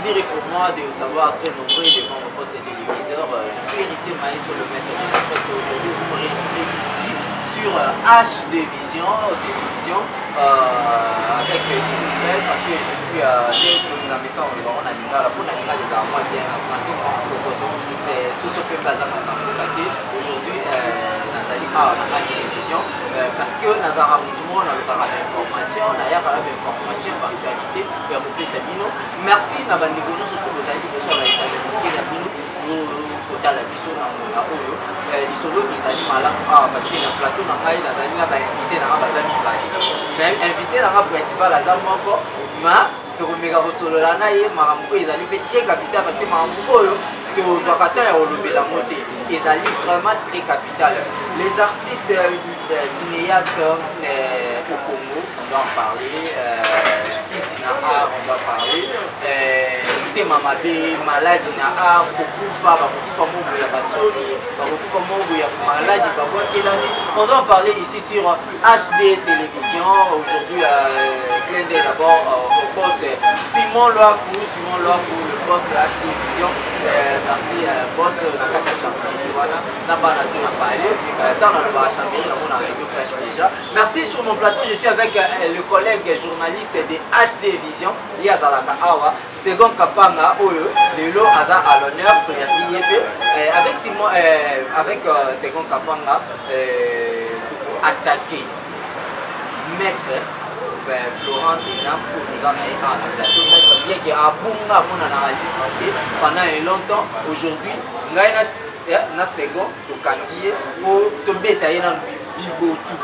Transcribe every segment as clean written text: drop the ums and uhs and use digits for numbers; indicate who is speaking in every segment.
Speaker 1: plaisir est pour moi de savoir très nombreux devant mon poste de téléviseur. Je suis héritier maïs sur le maître de la presse et aujourd'hui vous me retrouvez ici sur HD Vision télévision avec des nouvelles parce que je suis dans mes sons on a lingala pour la lingala des armoires bien en français mais sous ce peu bazar aujourd'hui nazali à HD Vision parce que nazara tout le monde a l'information d'ailleurs l'information d'actualité et Sabino merci na bandeko surtout vous allez sur la kotala biso na oyo lisolo ezali malamu parce que na plateau na ngai nazali na bainvité na nga baza mibale mais invité na nga principal aza moko ma tokomeka kosolola na ye makambo ezali mpe très capital parce que makambo oyo tozwaka ntan ya kolobela ngo te ezali vraiment très capital les artistes cinéastes au Congo on doit en parler ici na art on doit parler tema mabe maladie na art bakokufa mobo ya basoni bakokufa mobo ya maladie babwakelani on doit en parler ici sur HD télévision aujourd'hui clin d'œil d'abord au boss Simon Loakou le boss de HD télévision merci boss na kati ya champion wana na bana tuna parler dans le bar champion na mona radio flash déjà merci sur mon plateau je suis avec le collègue journaliste de HD Vision Yazalaka Awa Second Kapanga Oyo Lelo Aza à l'honneur avec Simon avec Second Kapanga attaqué maître Florent Benam pour nous en aller à la plateau maître bien qu'il a bunga mon analyse pendant longtemps aujourd'hui na second to kangiye pour to betaye na bibotu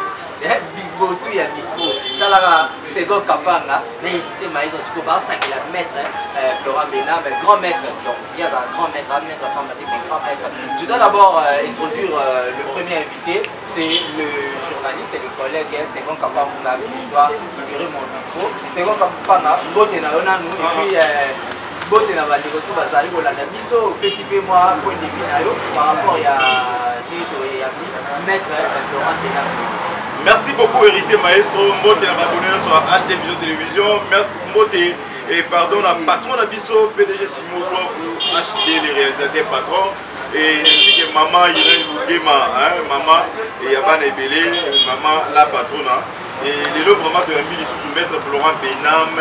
Speaker 1: bibotu ya micro talaka second Kapanga na héritier maïs aussi ba la maître Florent Benam grand maître donc il y a un grand maître pas mais grand maître je dois d'abord introduire le premier invité c'est le journaliste et le collègue second Kapanga qui doit libérer mon micro second Kapanga bote na yona nous et puis bote na bandeko to bazali kolanda biso pesi pe moi point de vue na yo par rapport ya nito ya maître Florent Benam.
Speaker 2: Merci beaucoup héritier maestro Mbote na abonné sur HD Vision télévision merci Mbote et pardon la patron de biso PDG Simon Loakou HD les réalisateurs patron et ainsi que maman Irène Bougema maman et Yabana Ebele maman la patronne et les lots vraiment de la mine sous maître Florent Benam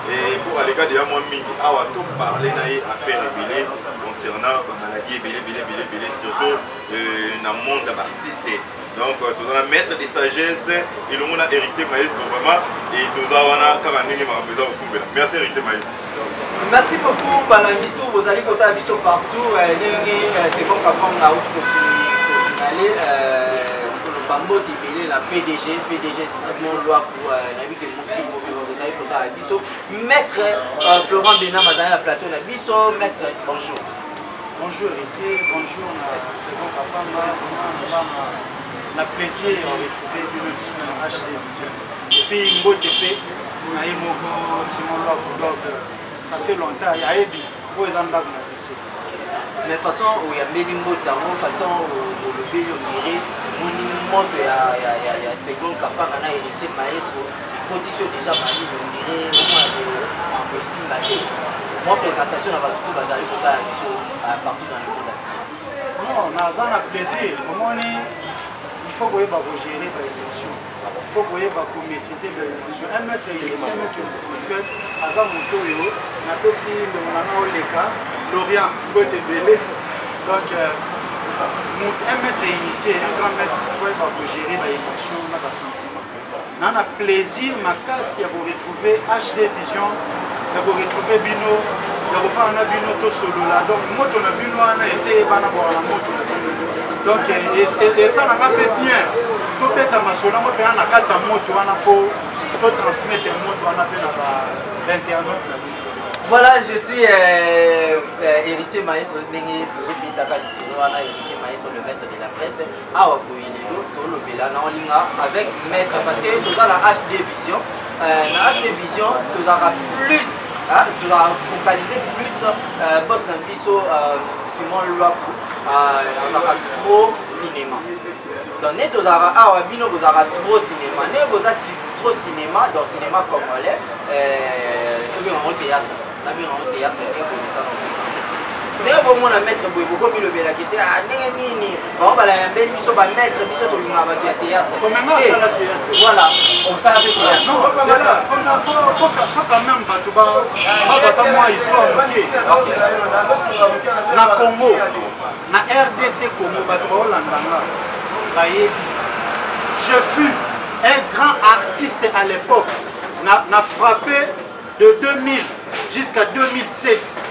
Speaker 2: et pour aller garder à moi mingi awa to parler na affaire Ebele concernant la maladie Ebele surtout dans le monde d'artistes. Donc, nous allons mettre des sagesses et le monde a hérité maestro vraiment et nous allons merci hérité maestro.
Speaker 1: Merci beaucoup Balamito, vous allez côté Abisso partout. C'est bon qu'après on a signalé le Bambo Tibélé, la PDG Simon Loakou, vous allez côté Abisso. Maître Florent Benam, la plateau Abisso. Maître, bonjour.
Speaker 3: Bonjour héritier, bonjour c'est bon Kapanga, on a plaisir de retrouver une sur la HD Vision. Et puis Mbotepe, on a eu Simon Loakou, ça fait longtemps, il y a Ebi, où est dans la vision.
Speaker 1: Mais de toute façon, il y a Mbeli Mbota, de toute façon, le Béli Omiri, mon monde, il y a Second Kapanga, il a hérité maestro, il continue déjà Mali Omiri, en Bessie Mali. Moi, présentation, on va tout basarer pour la vision partout dans le monde entier.
Speaker 3: Non, on a plaisir. Il faut que vous gérer l'émotion. Il faut que vous maîtriser l'émotion. Un maître ici, un maître spirituel, Azam Motoyo, on a aussi le Leka, Lorient, Botebele. Donc, un maître initié, un grand maître, il faut que gérer l'émotion, on a des sentiments. On a plaisir, ma casse, il faut retrouver HD Vision, il faut retrouver Bino, il faut faire un Bino tout solo là. Donc, moi, on a Bino, on a essayé de faire la moto. Donc, et ça, on a fait bien. Tout est à ma sola, moi, on a 400 motos, on a pour transmettre un moto, on a fait 21 ans.
Speaker 1: Voilà, je suis héritier maestro, toujours Bitaka Lisolo, héritier maestro, le maître de la presse, Awa Boyelelo, Tolo Belana, avec maître, parce que nous avons la HD Vision. La HD Vision, nous avons plus, nous avons focalisé plus Boss Nambiso, Simon Loakou, on aura trop cinéma. Donc, nous avons trop cinéma, nous avons trop cinéma, dans le cinéma congolais, nous avons théâtre. nabino théâtre ndenge komisa ndenge bomona maître boye bokomi lobelaki te ndenge nini bango balayambeli biso bamaître biso tolingaka bato ya théâtre voilà osala mpe théâtre
Speaker 3: faut quand même bato bazata mwa histoire moke na Congo na RDC Congo bato baolandanga bayebi je fus un grand artiste à l'époque n'a frappé de 2000 jusqu'à 2007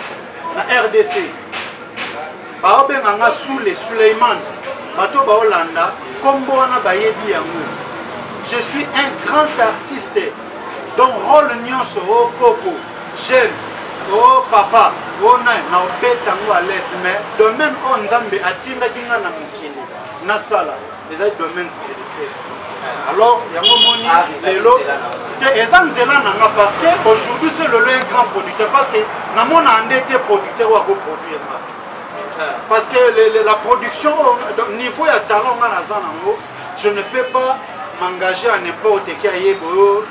Speaker 3: na RDC baobenganga Soule Suleiman bato baolanda kombo wana bayebi yango je suis un grand artiste donc rôle nyonso o koko jeune o papa o nai na obetango à l'aise mais domaine o nzambe atindaki nga na mokili nasala eza domaine spirituel alors yango moni lelo te eza nzela nanga parce que aujourd'hui c'est le un grand producteur parce que namona andete producteur wa ko produire parce que la production niveau ya talent nga naza nango je ne peux pas m'engager à n'importe qui ayebo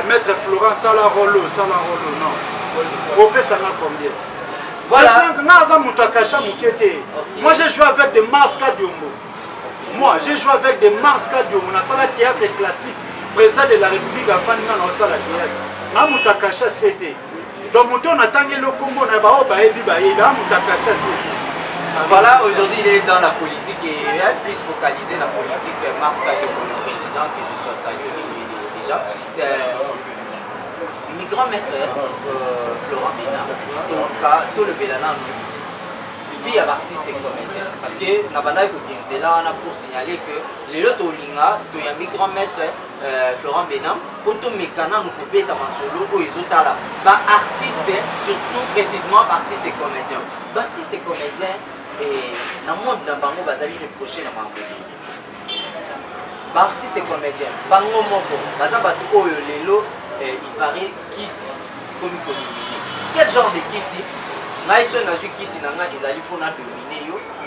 Speaker 3: maître Florent sala rolo non opesanga combien voilà naza mutu akasha mukete moi j'ai joué avec des Maska Diombo. Moi, j'ai joué avec des Maska Diombo, na sala théâtre classique, président de la République a fait na sala théâtre. Na mutakasha c'était. Donc muto na tangi le combo na ba baebi na mutakasha c'était.
Speaker 1: Voilà, aujourd'hui il est dans la politique et il est plus focalisé dans la politique que Maska Diombo, le président que je sois salué déjà. Mes grands maîtres Florent Bena, tout le Belana vie à l'artiste et comédien parce que nabanda kokenzela na pour signaler que les autres olinga to ya mi grand maître Florent Benam pour to mekana no kobeta masolo o ezotala ba artiste surtout précisément artiste et comédien ba artiste et comédien et na monde na bango bazali reprocher na bango ba artiste et comédien bango moko baza batu oyo lelo il paraît kisi komi quel genre de kisi ngai so na zwi kisi na nga ezali mpona domine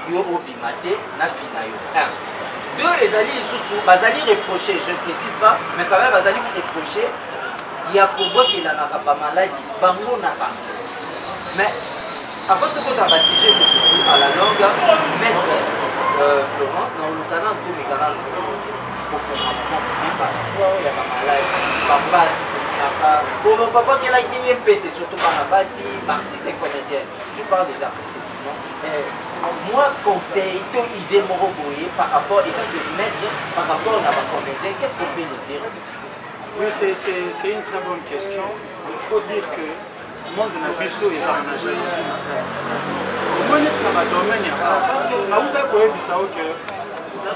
Speaker 1: yo obima te na fina yo 1 2 ezali lisusu bazali reprocher je ne précise pas mais quand même bazali reprocher ya kobokelanaka bamaladi bango na bango mais avant tokota basujet mosusu à la longue maître Florent na olukana ntomekana kofoma ya bamaladi bapasi papa qui a été c'est surtout par la base, artiste et comédien. Je parle des artistes souvent. Moi, conseil, ton idée moroboye par rapport à maître, par rapport à la comédien, qu'est-ce qu'on peut nous dire?
Speaker 3: Oui, c'est une très bonne question. Il faut dire que le monde de la biso est en jalousie ma classe. Moi, parce que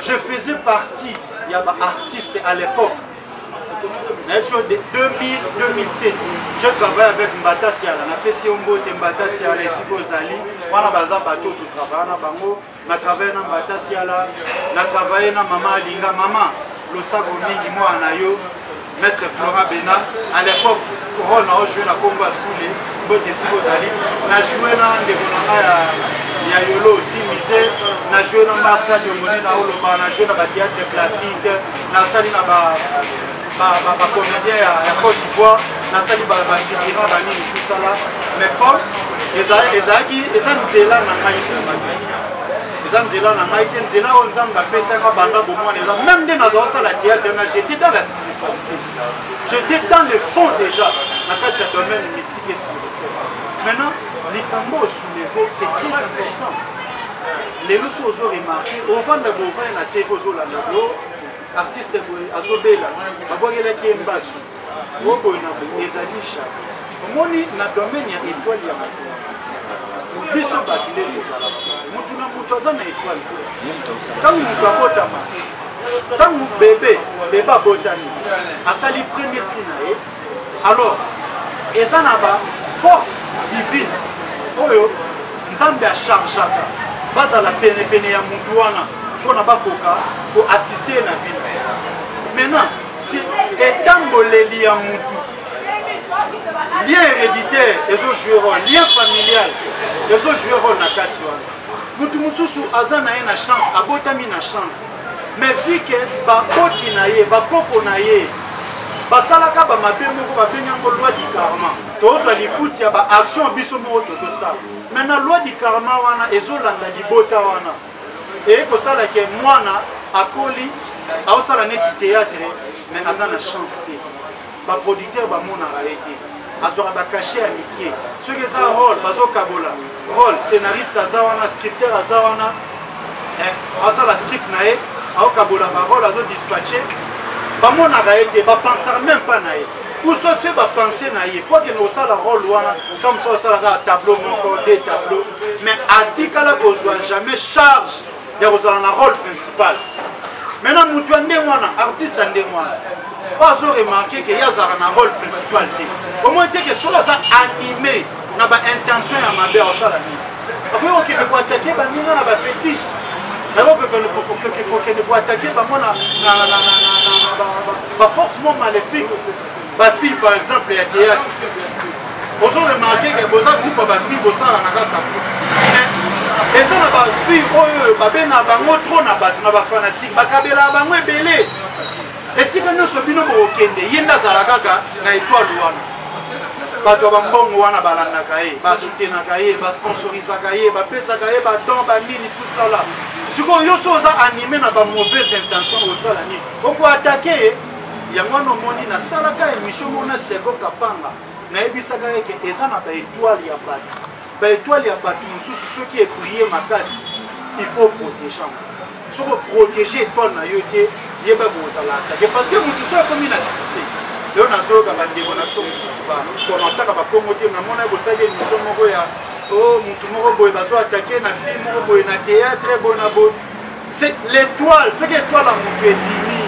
Speaker 3: je faisais partie, il y a des artistes à l'époque. De 2007, je travaille avec Mbata Siala. On a fait Siombote Mbata Siala ici au Zali. On a basé bateau tout travail. On a travaillé dans Mbata Siala. On a travaillé dans Maman Alinga. Maman, le sago mingi moi anayo. Maître Florent Bena. À l'époque, on a joué la combat sous les bottes ici au Zali. On a joué dans des il y a Yolo aussi, Misé. On a joué dans Maska de Moné, on a joué dans le théâtre classique. On a sali dans les comédiens à Côte d'Ivoire, on a sali dans les figurants, tout ça là. Mais comme les Anzela n'ont pas été les Anzela n'ont pas été Nzela, on a fait ça même dans la théâtre, j'étais dans la spiritualité. J'étais dans le fond déjà, dans le domaine mystique et spirituel. Maintenant, les tambours soulevés, c'est très important. Les gens ont remarqué, au vent de Bovin, la TV, artiste azobela, babogela qui est basse. Bobo na ezali chavis. Moni na domaine ya étoile ya maximum. Biso ba file tozala. Mutu na mutu azana étoile. Tangu mutu abotama. Tangu bébé abotami. Asali premier tri na ye. Alors, ezana ba force divine. Oyo nzambe a chargeaka. Bazala pene ya mutu wana. Pour assister à la vie. Maintenant, si étant les liens moutou, lien héréditaire, les autres joueront, lien familial, les autres joueront na katuan. Moutou moussousou azana na chance, abotami na chance. Mais vu que ba boti na ye, ba koko na ye, basalaka bamabe moko babengi yango loi du karma tozwa lifuti ya baaction biso moko tozosala maintenant loi du karma wana ezolanda libota wana ekosala ke mwana akoli aosala neti théâtre mais aza na chance te baproducteur bamonaka ye te azwaka bacachet ya mikie soki eza rôle bazokabola rôle scénariste aza wana scripteur aza wana aosala script na ye aokabola barôle azodispatche bamonaka ye te bapensaka même pas na ye ou soit tu bapense na ye po akende kosala rôle wana comme ça osalaka tableau moko deux tableaux mais atikala kozwa jamais charge ya kozala na rôle principal maintenant motu ya ndenge wana artiste ya ndenge wana po azoremarke ke ye azalaka na rôle principal te omoi te ke soki aza animé na baintention ya mabe aosala nini akoki kokende koatake baninga na bafétiche kokende koatake bango na baforcement maléfique bafille par exemple ya théâtre ozoremarke ke boza groupe ya bafille bosala na kati ya groupe eza na bafille oyo babengaka bango tro na bato na bafanatike bakabelaka bango ebele esika nyonso bino bokokende ye nde azala kaka na étoile wana bato ya bambongo wana balandaka ye basutenaka ye basponsorisaka ye bapesaka ye badon banini tusala sikoyo yo so oza animé na bamauvaise intention osala nini okoatake ye yango wana omoni nasalaka émission mona seko kapanga nayebisaka ye ke eza na baétoile ya bato baétoile ya bato mosusu soki ebrie makasi il faut protéger yango soki oprotege étoile na yo te yeba kozala atake parce que motu so akomi na succès leo nazoyoka bandeko na biso mosusu bakomentaka bakongo te namona kosali émission moko ya o motu moko boye bazoatake na film moko boye na théâtre boye na boye c'est l'étoile soki étoile ya motu ebimi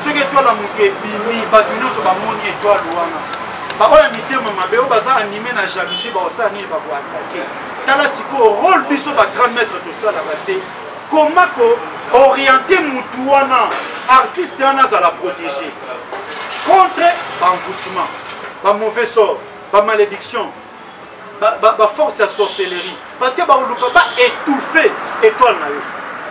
Speaker 3: soki étoile ya motu ebimi bato nyonso bamoni étoile wana baoyo mitema mabe oyo baza animé na jalousie baosala nini bakoatake tala sikoyo rôle biso ba 30 mètres tosalaka se comment orienter mutu wana artiste wana azala protégé contre banvoutement bamauvais sort bamalédiction baforce ya sorcellerie parce que bakoluka baétouffe étoile na yo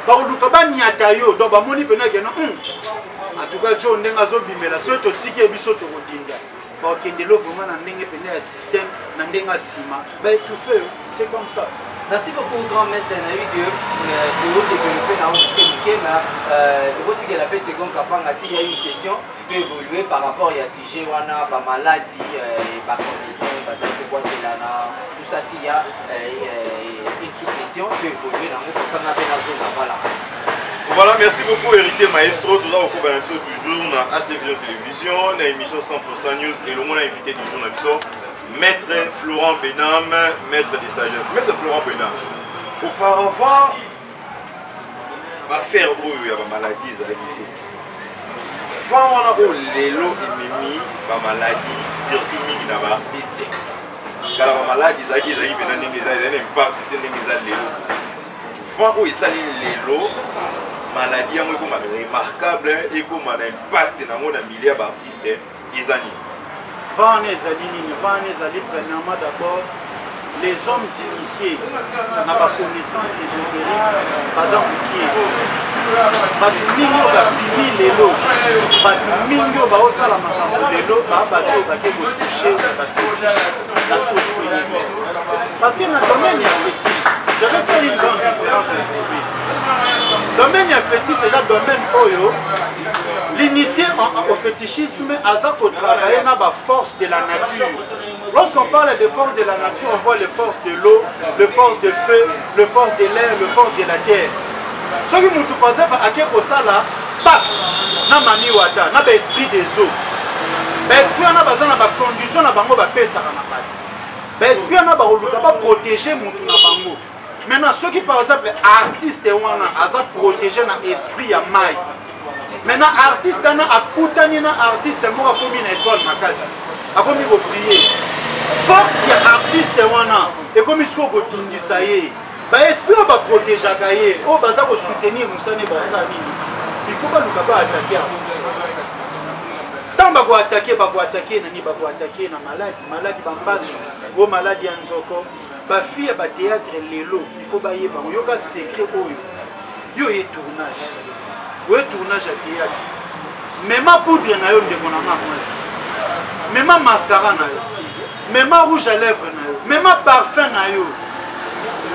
Speaker 3: bakoluka baniata yo donc bamoni mpena kena en tout cas jo ndenge azobimela soki totiki ye biso tokodinga bakendelo vraiment na ndenge mpena ya système na ndenge ya nsima baétouffe yo c'est comme ça.
Speaker 1: Merci beaucoup, grand maître Naïd, pour développer dans notre communiqué. De votre côté, la seconde capanga, s'il y a une question, peut évoluer par rapport à ce sujet, on a pas maladie, pas comédien, pas ça, tout ça, s'il y a une sous-question, peut évoluer dans notre ça n'a la zone. Voilà.
Speaker 2: Voilà, merci beaucoup, héritier maestro. Tout ça, au cours de toujours, on a HD Vision Télévision, on a émission 100% News et le monde a invité du jour, Maître Florent Benam, maître de sagesse. Maître Florent Benam, auparavant, faire il y a des maladies, quand on a l'élo et maladie, surtout les artistes. Car la maladie, il y a des parties de l'élo. Quand on a l'élo, maladie est remarquable et comme un impact dans le milieu d'artistes, ils ont
Speaker 3: premièrement d'abord les hommes initiés na ba connaissance ésotérique baza mukie bato mingi oyo babimi lelo bato mingi oyo baosala makambo lelo bato oyo bake kotouche bafétiche la sorcellerie parce que na domaine ya fétiche je vais faire une grande différence aujourd'hui. Domaine ya fétiche eza domaine oyo l'initié au fétichisme a travaillé dans la force de la nature. Lorsqu'on parle de force de la nature, on voit les forces de l'eau, les forces de feu, les forces de l'air, les forces de la terre. Ce qui nous passe à quelque chose là, pacte, na maniwata, na l'esprit des eaux. L'esprit on a besoin de conditions na bango ba pesa na pati. L'esprit on a besoin de protéger mutu na bango. Maintenant ceux qui par exemple artistes wana aza protéger na esprit ya mai. Maintenant, artiste a akutani na artiste moko akomi na étoile makasi akomi koprier force ya artiste wana ekomi siko kotindisa ye baesprit oyo baprotégeaka ye oyo baza kosoutenir mosani basala nini il faut baluka baatake artiste ntango bakoatake nani bakoatake na maladi bambasu o maladi ya nzoko bafille ya batéâtre lelo il faut bayeba yoka secret oyo yo ye tournage. Oui, tournage à théâtre. Même poudre na yo ndeko na mwasi. Même mascara na yo. Même rouge à lèvres na yo. Même parfum na yo.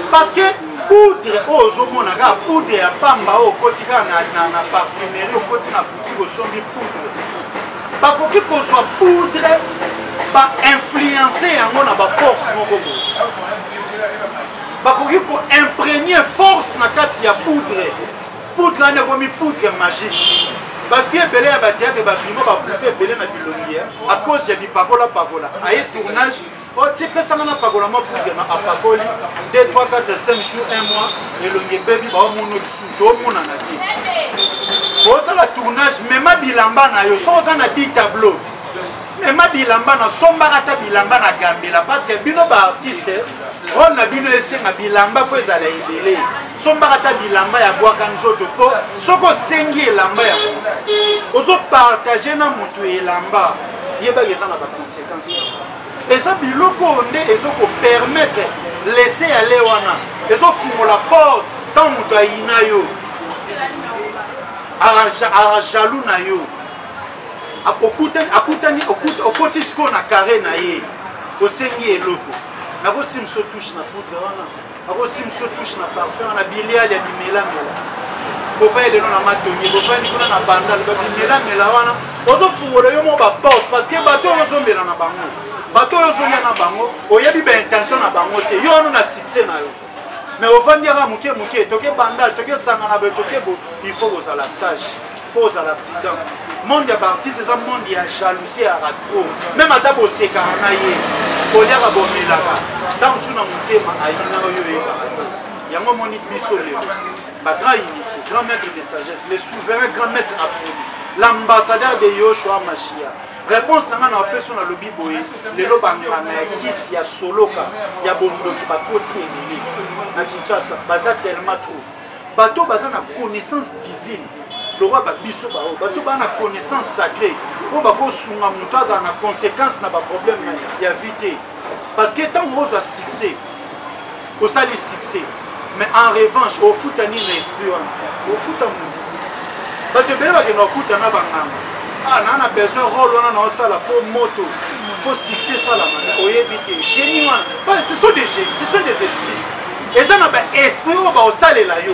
Speaker 3: Parce que poudre ozomona ka poudre ya pamba o kotika na parfumerie o kotika boutique o sombi poudre. Bakoki ko soit poudre ba influencer yango na ba force moko bo. Bakoki ko imprégner force na kati ya poudre. Poudre na komi poudre magique. Ba fie belé ya ba théâtre ba bimo ba poupée belé na bilongi à cause ya bipakola pakola. Aye tournage o ti pesa na pakola ma poudre na apakoli 2 3 4 5 jours 1 mois elongi baby ba mono bisu to mona na ti. Bo ça la tournage même bilamba na yo so za na 10 tableaux. Même bilamba na sombaka ta bilamba na gambela parce que bino ba artiste on a bino esenga bilamba fo ezala ebele. Sombaka ta bilamba ya bwaka nzoto po soko sengi elamba ya ozo partager na mutu elamba yeba que ça n'a pas de conséquences. Et ça biloko nde ezoko permettre laisser aller wana ezo fumo la porte tant mutu ayina yo ara jaloux na yo akutani okoti sko na carré na ye osengi eloko nako simso touche na poudre wana nako simso touche na parfum na bilial ya bimela mela bova elelo na matongi bova nikona na bandal ba bimela mela wana ozo fungola yo mo ba porte parce que bato ozombela na bango bato ozolia na bango oyebi ba intention na bango te yo na succès na yo mais ofandiaka muke toke bandal toke sangana be toke bo il faut que ça la sage faut ça la prudent monde ya artiste c'est un monde ya jalousie à trop même ata bo sekara na ye oliaka bomelaka tant suna mutema ayina oyo yebaka yango moni biso lelo ba grand initié grand maître de sagesse le souverain grand maître absolu l'ambassadeur de Yoshua Mashiach réponse sanga na peso na lobi boye lelo bangana ya kisi ya soloka ya bondoki bakoti elili na Kinshasa baza tellement trop bato baza na connaissance divine le roi babiso bao bato ba na connaissance sacrée o bako sunga mutu aza na conséquence na ba problème ya vite parce que tant on a succès au sali succès mais en revanche au futani na esprit au futam bato bele ba ke na kuta na banganga on a besoin rôle on a ça la faut moto faut succès ça la man oyebite génie ce sont des génies ce sont des esprits et ça na ba esprit o ba osale la yo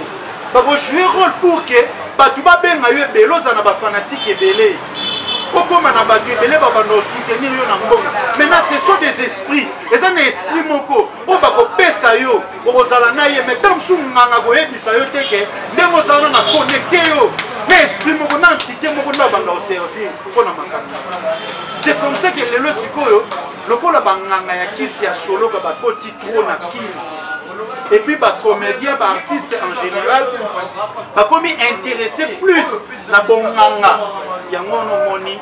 Speaker 3: ba ko jouer rôle pour que bato ba benga yo ebelo za na ba fanatique ebele okoma na bato ebele ba ba no soutenir yo na mbongo maintenant ce sont des esprits et ça na esprit moko o ba ko pesa yo o zala na ye mais tam su nganga ko yebisa yo teke ndemo za na connecter yo mais esprit moko na entité moko na banda au servir pona makamba c'est comme ça que lelo sikoyo lokola banganga ya kisi ya solo ka ba koti trop na kini et puis bah comédien bah artiste en général bah comme intéressé plus na bonganga yango no moni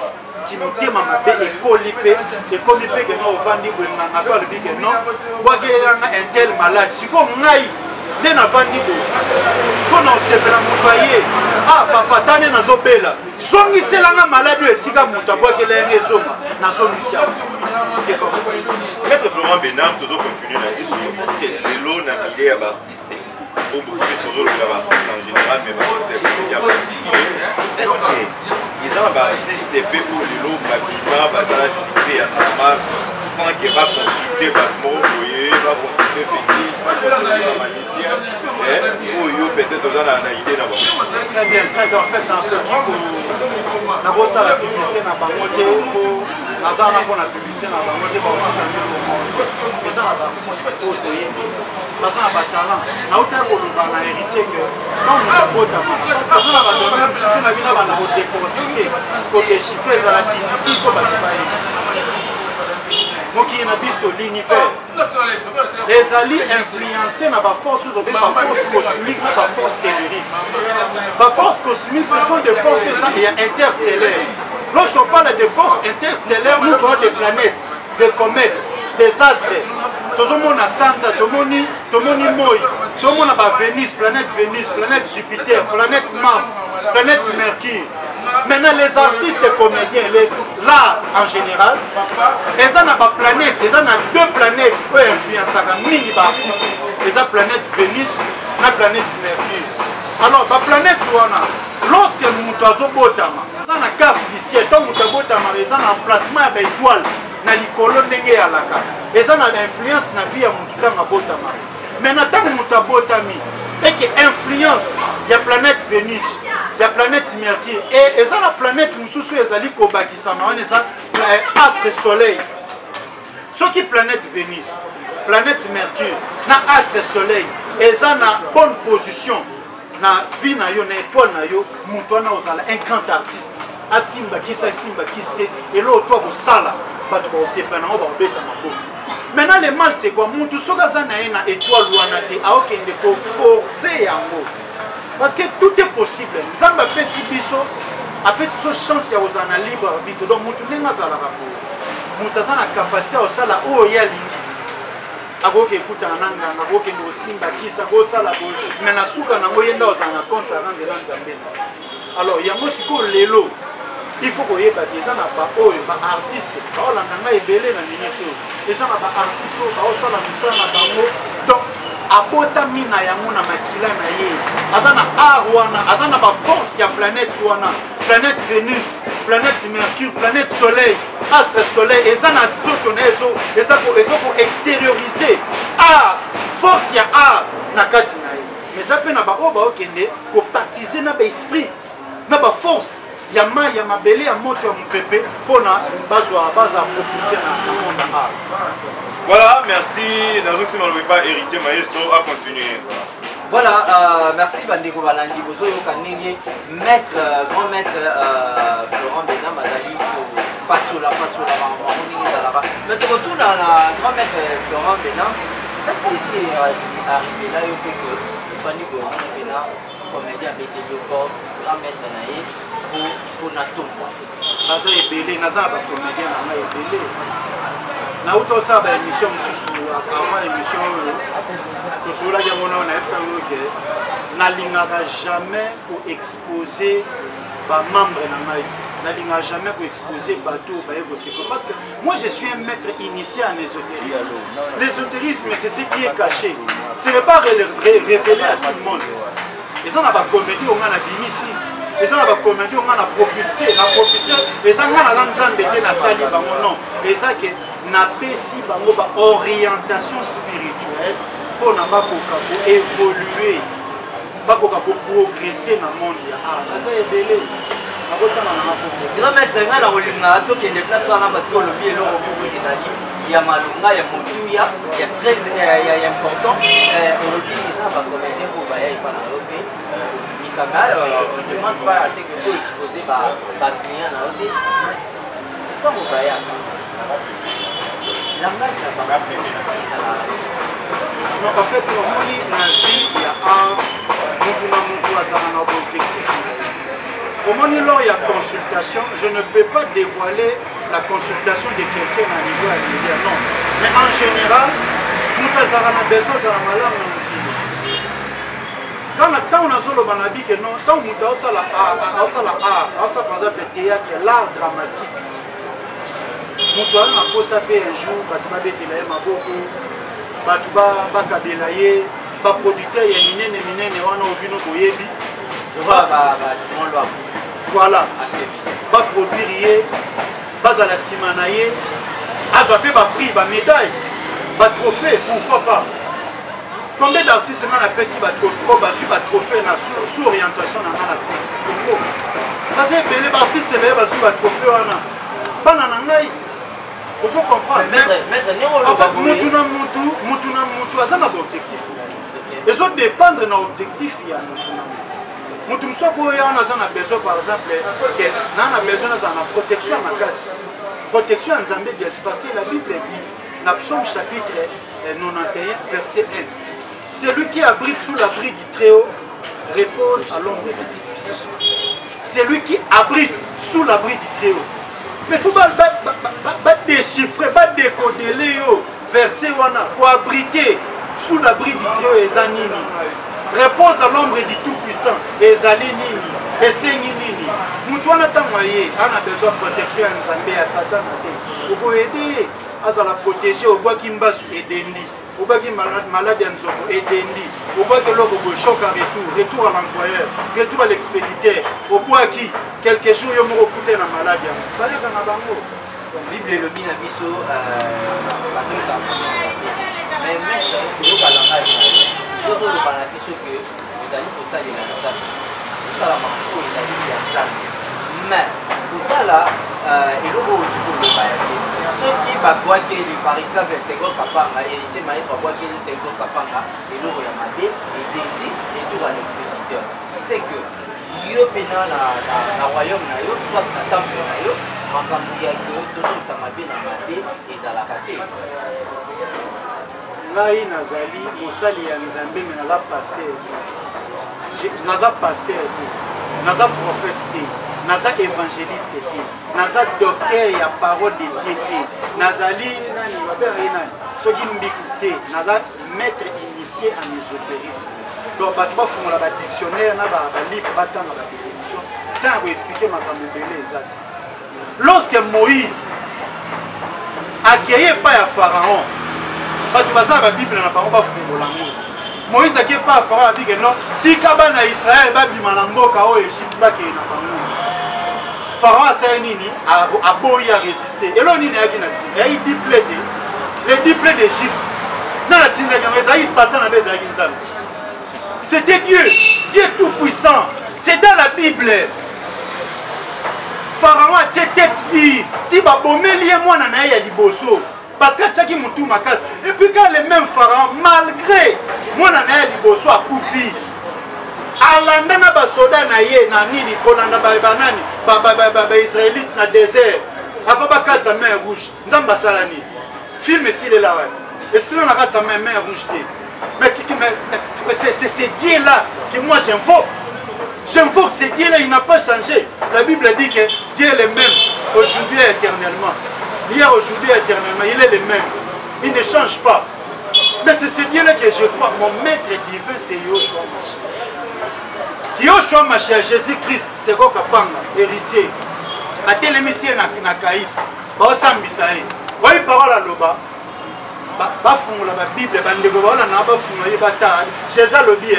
Speaker 3: qui nous tient ma bé et colipé et comme il peut que non vandi bonganga pas le big non quoi que yanga un tel malade si comme ngai de na vandi bo ce qu'on a sepela motoyer ah papa tane na zobela songi selanga malade esika muta quoi que la ngezoma na solution c'est comme ça.
Speaker 2: Maître Florent Benam, toujours continuer là-dessus. Est-ce que l'élo n'a pas idée à l'artiste ou beaucoup plus toujours que l'artiste en général, mais l'artiste est artiste. Est-ce que les gens artistes et pour l'élo, Babima, Bazala, Sixé, à Sama, sans qu'il va consulter Batmo, va consulter Fétiche, va consulter Malicien, ou yo peut-être dans la idée d'abord.
Speaker 3: Très bien, en fait, dans le d'abord ça la publicité n'a pas monté pour Nazana pour la publicité n'a pas monté pour les gens artistes parce que na talent na uta ko na héritier que quand on a beau parce que ça va donner même si na bina bana ko décortiquer ko déchiffrer ça la difficile ko ba moki na biso l'univers les alliés influencés na ba force cosmique na ba force tellurique. La force cosmique ce sont des forces interstellaires. Lorsqu'on parle de forces interstellaires, nous voyons des planètes, des comètes, des astres. Tout le monde a Sansa, tout le monde Moi, tout le monde a Vénus, planète Jupiter, planète Mars, planète Mercure. Maintenant, les artistes comédiens, l'art en général, ils ont des planètes, ils ont deux planètes qui influencent les mini artistes. Ils ont la planète Vénus et la planète Mercure. Alors, la planète, lorsque nous avons une carte abotamaka eza na emplacement ya baétoile na likolo ndenge eyalaka eza na influence na vie ya motu ntango abotamaka mais na ntango moto abotami eke influence ya planète Vénus ya planète Mercure et eza na planète mosusu ezali kobakisama wana eza astre soleil soki planète Vénus planète Mercure na astre soleil eza na bonne position na vie na yo na étoile na yo moto wana ozala un grand artiste asimbakisa te elo to kosala bato baosepa nango baobeta maboko. Maintenant le mal c'est quoi moto soki aza na ye na étoile wana te aokende koforce yango parce que tout est possible nzambe apesi biso chance ya kozala na libre arbitre donc moto ndenge azalaka moto aza na capacité ya kosala oyo ye alingi akoki ekutana na nganga akokende kosimbakisa kosala boye me na suka nango ye nde ozala na compte arandela nzambe alors yango sikoyo lelo il faut koyebaki eza na baoyo baartiste baolanda ngai ebele na minute oyo eza na baartiste oyo baosala mosala na bango donc abotami na yango na makila na ye aza na art wana aza na baforce ya planète wana planète Vénus planète Mercure planète soleil astre soleil eza na nzoto na eza koextérioriser art force ya art na kati na ye mais eza mpe na baoyo baokende kopatize na baesprit na baforce ya mai ya mabele ya moto ya mopepe mpona baza propulser na monde ya art.
Speaker 2: Voilà, merci. Nazoki Malobi pas héritier maestro à continuer.
Speaker 1: Voilà, merci Bandeko Balandi Bozo Yokanenge, maître, grand maître Florent Benam Azali, Pasola, mais tu retournes à la grand maître Florent Benam, est-ce que ici est arrivé là, il faut que Fanny Benam, comédien avec Léopold, grand maître Naïe, pour Nato.
Speaker 3: Naza ebele, naza ba comédien na ebele. Na uto sa ba émission mususu avant émission to sola ya mona na epsa que n'alingaka jamais pour exposer ba membre na ngai. N'alingaka jamais pour exposer bateau ba ego parce que moi je suis un maître initié en ésotérisme. L'ésotérisme c'est ce qui est caché. Ce n'est pas révélé à tout le monde. Et ça na ba comédie on a bimisi. Et ça va commander on a propulsé et ça on a nzambe te na sali bango non et ça que na pesi bango ba orientation spirituelle pour na bakoka ko évoluer bakoka ko progresser na monde ya art ça ebele akotana na mapoko
Speaker 1: grand maître nga na olinga to kende place wana parce que lobi eloko moko ezali ya malunga ya motuya ya très ya important lobi eza ba comédien pour ba ya ipana lobi on ne demande pas à ce que vous exposez les clients à l'autre. Comme vous voyez, langage n'a pas
Speaker 3: non, en fait, c'est vraiment la vie, il y a un objectif. Au moment où il y a consultation, je ne peux pas dévoiler la consultation de quelqu'un à niveau individuel, non. Mais en général, nous avons besoin de la maladie. Quand on a solo banabi que non, tant que on a par exemple le théâtre, l'art dramatique. Nous avons posé un jour, batuba betelaye maboko, batuba bakabelaye, ba producteur ya minene wana obino boyebi.
Speaker 1: Simon Loa.
Speaker 3: Voilà. Ba produire, baza la simanaye, azwa pe ba prix, ba médaille, ba trophée, pourquoi pas? Combien d'artistes on a payé ba trophée sous orientation na na Congo? Parce que les artistes c'est ba sous ba trophée wana. Bana na ngai. Vous comprenez? Mutu asa na objectif. Les autres dépendent na objectif ya mutu mso ko ya na za na besoin par exemple que na besoin na protection na casse. Protection en Zambie bien parce que la Bible dit dans Psaume chapitre 91 verset 1. Celui qui abrite sous l'abri du Très-Haut repose à l'ombre du Tout-Puissant. Celui qui abrite sous l'abri du Très-Haut. Mais il faut pas déchiffrer, pas décoder les versets pour abriter sous l'abri du Très-Haut et Zanini. Repose à l'ombre du Tout-Puissant et Zalinini. Et Senginini. Nous on a besoin de protection à Nzambé à Satan. Pour aider à la protéger au bois Kimbasu et Dendi. obaki malade ya nzoko edendi obaki eloko boye choc à retour à l'employeur, retour à l'expéditeur, obwaki quelque jour yo moko okute na malade yango bayaka na bango
Speaker 1: bible elobi na biso bazongisa mais maître koyoka langage na yo tozoloba na biso ke ozali kosalela nzambe kosala makambo oyo ezali ya nzambe mais kotala eloko oti koloba ya te soki babwakeli par exemple Senghor Kapanga héritier maestro abwakeli Senghor Kapanga eloko ya mabe edendi retour à l'expéditeur c'est que yo pena na royaume na yo soit na temple na yo makambo ya ke tozongisa mabe na mabe ezalaka te
Speaker 3: ngai nazali mosali ya nzambe me naza paster te naza paster te naza prophète te naza évangéliste te naza docteur ya parole de Dieu te nazali nani babelaki nani soki mbiku te naza maître initié en ésotérisme donc bato bafungola badictionnaire na balivre batanga badéfinition ntango koexplike makambo ebele eza te lorsque Moïse accueille epai ya Pharaon bato baza na babible na bango bafungola ngo Moïse accueille epai ya Pharaon abike non tika bana Israël babima na mboka oyo Égypte bakei na bango Pharaon asali nini aboyi a résister elo nini ayaki na nsima eyaki diple te le diple d'Égypte nana tindaki yango ezalaki Satan na be ezalaki nzambe c'était Dieu tout puissant c'est dans la Bible Pharaon a tête dit ti babomeli ye mwana na ye ya liboso parce que atiaki mutu makasi et puis quand le même Pharaon malgré mwana na ye ya liboso akufi alanda na basoda na ye na nini kolanda banani baisraélite na désert afa bakatisa mer rouge nzambe asala nini film esilela wana esila na katisa mer rouge te mais c'est ce Dieu là que moi j'invoque. J'invoque ce Dieu là, il n'a pas changé. La Bible dit que Dieu est le même aujourd'hui et éternellement. Hier, aujourd'hui et éternellement, il est le même. Il ne change pas. Mais c'est ce Dieu là que je crois. Mon maître divin, c'est Yoshua Mashiach. Yoshua Mashiach, Jésus-Christ, c'est quoi Kapanga, héritier. A tel émission na Kaïf. Baosambisa ye. Voyez parole à l'oba. Bafungola ba Bible bandeko baona na bafungola ye bata. Jésus lobi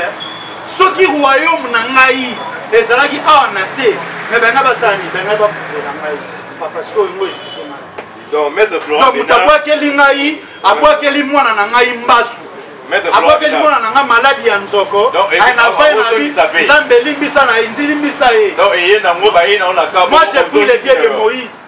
Speaker 3: soki royaume na ngai ezalaki awa na se mais benga basani benga bapulela ngai parce que ngo expliquer mal
Speaker 2: donc maître Florent
Speaker 3: donc abwakeli ngai abwakeli mwana na ngai mbasu abwakeli mwana na ngai maladi ya nzoko na vai na bi nzambe limbisa na inzilimbisa ye
Speaker 2: donc eye na ngo ba ye na ona ka
Speaker 3: moi j'ai pris le Dieu de Moïse